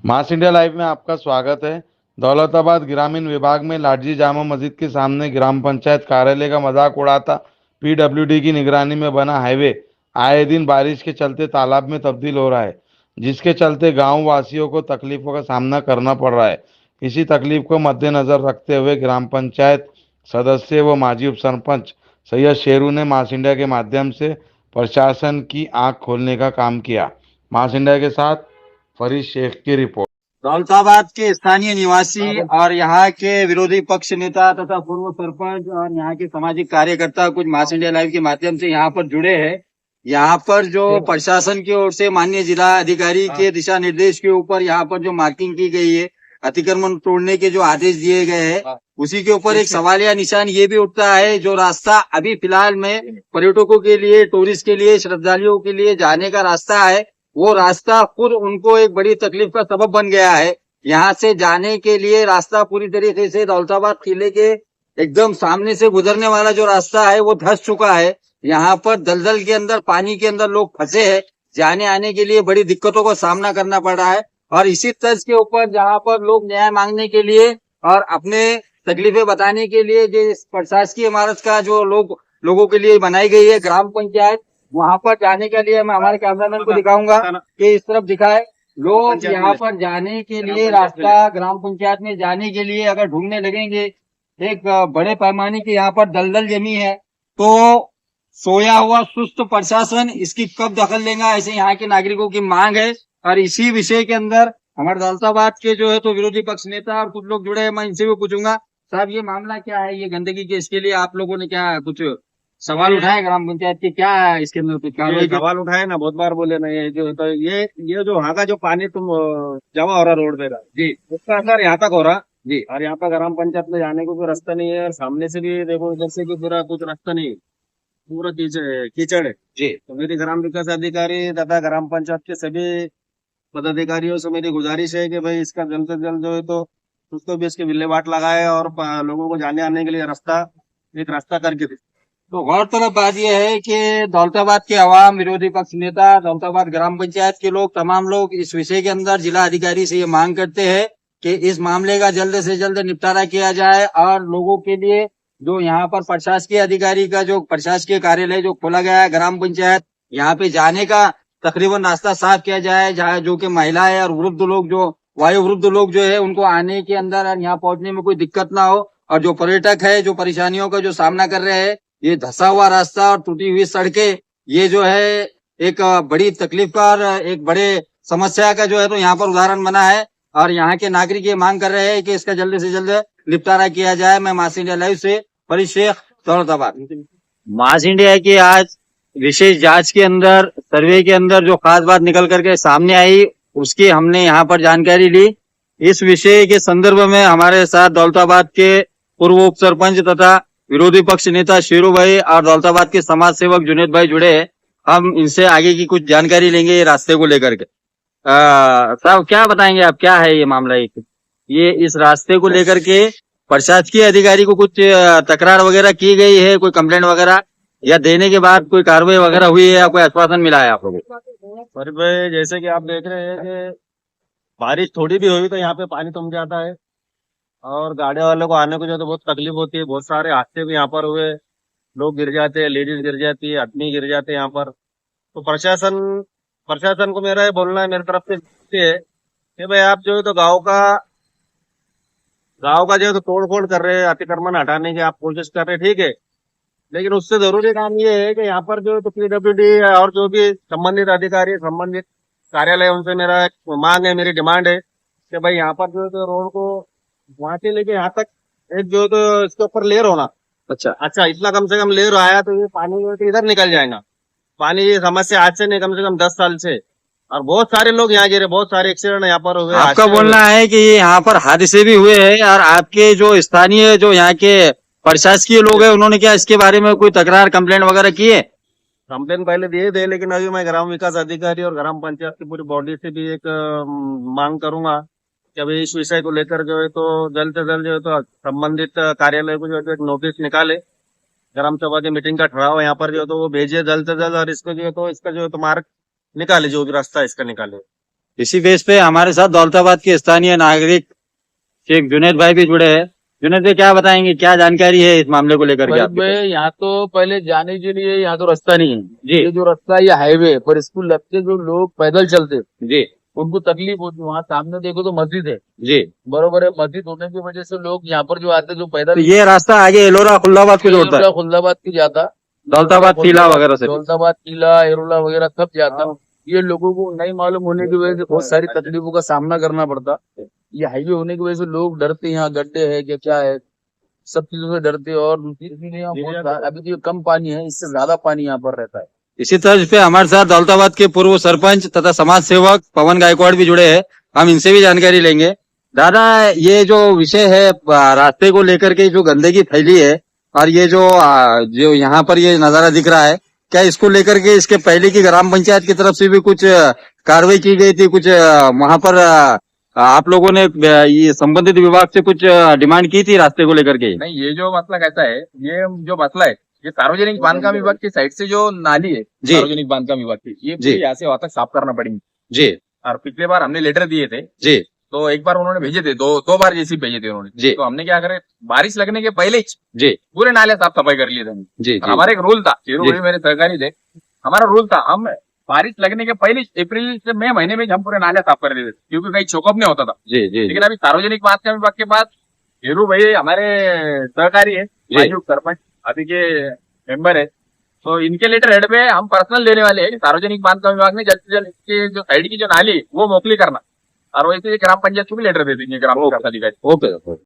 मास India live में आपका स्वागत है। दौलताबाद ग्रामीण विभाग में लाडजी जामा मस्जिद के सामने ग्राम पंचायत कार्यालय का मजाक उड़ाता पीडब्ल्यूडी की निगरानी में बना हाईवे आए दिन बारिश के चलते तालाब में तब्दील हो रहा है, जिसके चलते गांव वासियों को तकलीफों का सामना करना पड़ रहा है। इसी तकलीफ को मद्देनजर रखते हुए ग्राम पंचायत सदस्य व माजी उप सरपंच सैयद शेरू ने मास इंडिया के माध्यम से प्रशासन की आंख खोलने का काम किया। मास इंडिया के साथ फरीद शेख की रिपोर्ट। दौलताबाद के स्थानीय निवासी और यहाँ के विरोधी पक्ष नेता तथा पूर्व सरपंच और यहाँ के सामाजिक कार्यकर्ता कुछ मास इंडिया लाइव के माध्यम से यहाँ पर जुड़े हैं। यहाँ पर जो प्रशासन की ओर से माननीय जिला अधिकारी के दिशा निर्देश के ऊपर यहाँ पर जो मार्किंग की गई है, अतिक्रमण तोड़ने के जो आदेश दिए गए हैं, उसी के ऊपर एक सवालिया निशान ये भी उठता है, जो रास्ता अभी फिलहाल में पर्यटकों के लिए, टूरिस्ट के लिए, श्रद्धालुओं के लिए जाने का रास्ता है, वो रास्ता खुद उनको एक बड़ी तकलीफ का सबब बन गया है। यहाँ से जाने के लिए रास्ता पूरी तरीके से दौलताबाद किले के एकदम सामने से गुजरने वाला जो रास्ता है वो धंस चुका है। यहाँ पर दलदल के अंदर, पानी के अंदर लोग फंसे हैं, जाने आने के लिए बड़ी दिक्कतों का सामना करना पड़ रहा है। और इसी तर्ज के ऊपर जहाँ पर लोग न्याय मांगने के लिए और अपने तकलीफें बताने के लिए जो प्रशासकीय इमारत का जो लोगों के लिए बनाई गई है ग्राम पंचायत, वहां पर जाने के लिए मैं हमारे कैमरामैन को दिखाऊंगा कि इस तरफ दिखाए। लोग यहाँ पर जाने के लिए रास्ता ग्राम पंचायत में जाने के लिए अगर ढूंढने लगेंगे, एक बड़े पैमाने की यहाँ पर दलदल जमी है, तो सोया हुआ सुस्त प्रशासन इसकी कब दखल लेगा, ऐसे यहाँ के नागरिकों की मांग है। और इसी विषय के अंदर हमारे दौलताबाद के जो है तो विरोधी पक्ष नेता और कुछ लोग जुड़े हैं, मैं इनसे भी पूछूंगा, साहब ये मामला क्या है, ये गंदगी के इसके लिए आप लोगों ने क्या कुछ सवाल उठाए ग्राम पंचायत के, क्या है इसके अंदर कुछ कार्रवाई? सवाल उठाए ना, बहुत बार बोले ना, ये जो तो ये जो वहाँ का जो पानी तुम जमा हो रहा रोड पे का जी उसका असर यहाँ तक हो रहा जी। और यहाँ पर ग्राम पंचायत में जाने को कोई रास्ता नहीं है और सामने से भी देखो, इधर से भी पूरा कुछ रास्ता नहीं है, पूरा कीचड़ है जी तो मेरी ग्राम विकास अधिकारी तथा ग्राम पंचायत के सभी पदाधिकारियों से मेरी गुजारिश है कि भाई इसका जल्द से जल्द जो है तो उसको भी इसकी विल्हेवाट लगाए और लोगों को जाने आने के लिए एक रास्ता करके दे। तो गौरतलब बात यह है कि दौलताबाद के अवाम, विरोधी पक्ष नेता, दौलताबाद ग्राम पंचायत के लोग, तमाम लोग इस विषय के अंदर जिला अधिकारी से ये मांग करते हैं कि इस मामले का जल्द से जल्द निपटारा किया जाए और लोगों के लिए जो यहाँ पर प्रशासकीय अधिकारी का जो प्रशासकीय कार्यालय जो खोला गया है ग्राम पंचायत, यहाँ पे जाने का तकरीबन रास्ता साफ किया जाए, जहाँ जो कि महिलाएं और वृद्ध लोग, जो वायु वृद्ध लोग जो है, उनको आने के अंदर और यहाँ पहुंचने में कोई दिक्कत ना हो। और जो पर्यटक है, जो परेशानियों का जो सामना कर रहे हैं, ये धसा हुआ रास्ता और टूटी हुई सड़कें, ये जो है एक बड़ी तकलीफ का और एक बड़े समस्या का जो है तो यहाँ पर उदाहरण बना है। और यहाँ के नागरिक ये मांग कर रहे हैं कि इसका जल्द से जल्द निपटारा किया जाए। मैं मास इंडिया लाइव से फरीद शेख, दौलताबाद। मास इंडिया की आज विशेष जांच के अंदर, सर्वे के अंदर जो खास बात निकल करके सामने आई, उसकी हमने यहाँ पर जानकारी ली। इस विषय के संदर्भ में हमारे साथ दौलताबाद के पूर्व उप सरपंच तथा विरोधी पक्ष नेता शेरू भाई और दौलताबाद के समाज सेवक जुनेद भाई जुड़े हैं। हम इनसे आगे की कुछ जानकारी लेंगे ये रास्ते को लेकर के। साहब क्या बताएंगे आप, क्या है ये मामला? ये इस रास्ते को लेकर के प्रशासकीय अधिकारी को कुछ तकरार वगैरह की गई है, कोई कंप्लेंट वगैरह, या देने के बाद कोई कार्रवाई वगैरह हुई है या कोई आश्वासन मिला है आप लोगों को? पर भाई जैसे कि आप देख रहे हैं कि बारिश थोड़ी भी हुई तो यहाँ पे पानी तुम जाता है और गाड़ी वालों को आने को जो तो बहुत तकलीफ होती है। बहुत सारे हादसे भी यहाँ पर हुए, लोग गिर जाते हैं, लेडीज गिर जाती है, आदमी गिर जाते हैं यहाँ पर। तो प्रशासन को मेरा ये बोलना है मेरी तरफ से ये है कि भाई आप जो है तो गाँव का जो है तो तोड़ फोड़ कर रहे हैं, अतिक्रमण हटाने की आप कोशिश कर रहे हैं, ठीक है, लेकिन उससे जरूरी काम ये है कि यहाँ पर जो है तो पीडब्ल्यूडी और जो भी संबंधित अधिकारी, संबंधित कार्यालय, उनसे मेरा एक मांग है, मेरी डिमांड है कि भाई यहाँ पर जो है तो रोड को वहां से लेके यहाँ तक एक जो है तो इसके ऊपर लेयर होना। अच्छा इतना कम से कम लेयर आया तो ये पानी जो है तो इधर निकल जाएगा। पानी ये समस्या आज से नहीं, कम से कम 10 साल से, और बहुत सारे लोग यहाँ गिरे, बहुत सारे एक्सीडेंट यहाँ पर हुए। आपका बोलना है कि यहाँ पर हादसे भी हुए हैं और आपके जो स्थानीय, जो यहाँ के प्रशासकीय लोग हैं, उन्होंने क्या इसके बारे में कोई तकरार, कंप्लेंट वगैरह की है? कंप्लेन पहले दिए थे, लेकिन अभी मैं ग्राम विकास अधिकारी और ग्राम पंचायत की पूरी बॉडी से भी एक मांग करूंगा कि अभी इस विषय को लेकर जो है तो जल्द से जल्द जो है तो संबंधित कार्यालय को जो है तो एक नोटिस निकाले, ग्राम सभा की मीटिंग का ठहराव यहाँ पर जो है तो वो भेजे जल्द से जल्द, और इसको जो है तो इसका जो है तो मार्ग निकाले, जो भी रास्ता है इसका निकाले। इसी बेस पे हमारे साथ दौलताबाद के स्थानीय नागरिक शेख जुनैद भाई भी जुड़े हैं। जुनैद भाई क्या बताएंगे, क्या जानकारी है इस मामले को लेकर के भाई आपके पास? यहाँ तो पहले जाने के लिए यहाँ तो रास्ता नहीं है। जी ये जो रास्ता है ये हाईवे पर, इसको लगते जो लोग पैदल चलते जी उनको तकलीफ होती। वहाँ सामने देखो तो मस्जिद है, जी। बरोबर है। मस्जिद होने की वजह से लोग यहाँ पर जो आते जो तो पैदल ये रास्ता आगे एलोरा खुल्लाबाद को जोड़ता है, खुल्दाबाद की जाता, दौलताबाद किला वगैरह से। दौलताबाद किला एरोला वगैरह सब जाता। ये लोगों को नहीं मालूम होने की वजह से बहुत सारी तकलीफों का सामना करना पड़ता। ये हाईवे होने की वजह से लोग डरते हैं, यहाँ गड्ढे है क्या है, सब चीजों से डरते हैं। और इसलिए यहाँ बहुत अभी तो कम पानी है, इससे ज्यादा पानी यहाँ पर रहता है। इसी तर्ज पे हमारे साथ दौलताबाद के पूर्व सरपंच तथा समाज सेवक पवन गायकवाड़ भी जुड़े हैं, हम इनसे भी जानकारी लेंगे। दादा, ये जो विषय है रास्ते को लेकर के जो गंदगी फैली है और ये जो यहाँ पर ये नजारा दिख रहा है, क्या इसको लेकर के इसके पहले की ग्राम पंचायत की तरफ से भी कुछ कार्रवाई की गई थी? कुछ वहां पर आप लोगों ने ये संबंधित विभाग से कुछ डिमांड की थी रास्ते को लेकर के? नहीं, ये जो मसला कैसा है, ये जो मसला है ये सार्वजनिक बांधकाम विभाग की साइड से जो नाली है जी। सार्वजनिक बांधकाम विभाग की, ये जी। पूरी यहाँ से वहां तक साफ करना पड़ेगी। जी और पिछले बार हमने लेटर दिए थे, जी तो एक बार उन्होंने भेजे थे, दो बार जैसी भेजे थे उन्होंने। जी। तो हमने क्या करे, बारिश लगने के पहले ही जी पूरे नाले साफ सफाई कर लिए थे हमने। जी और हमारा एक रूल था, शेरू जी। भाई मेरे सहकारी थे, हमारा रूल था हम बारिश लगने के पहले अप्रैल से मई महीने में हम पूरे नाले साफ कर देते थे, क्योंकि कहीं चौकअप नहीं होता था। जी जी लेकिन अभी सार्वजनिक बांधकाम विभाग के पास शेरू भाई हमारे सहकारी है, मायूक सरपंच अभी के मेंबर है, तो इनके लेटर हेड पे हम पर्सनल लेने वाले हैं। सार्वजनिक बांधकाम विभाग ने जल्द से जल्द इसके जो साइड की जो नाली है, वो मोकली करना, और वैसे ग्राम पंचायत को भी लेटर दे देंगे, ग्राम विकास अधिकारी। ओके।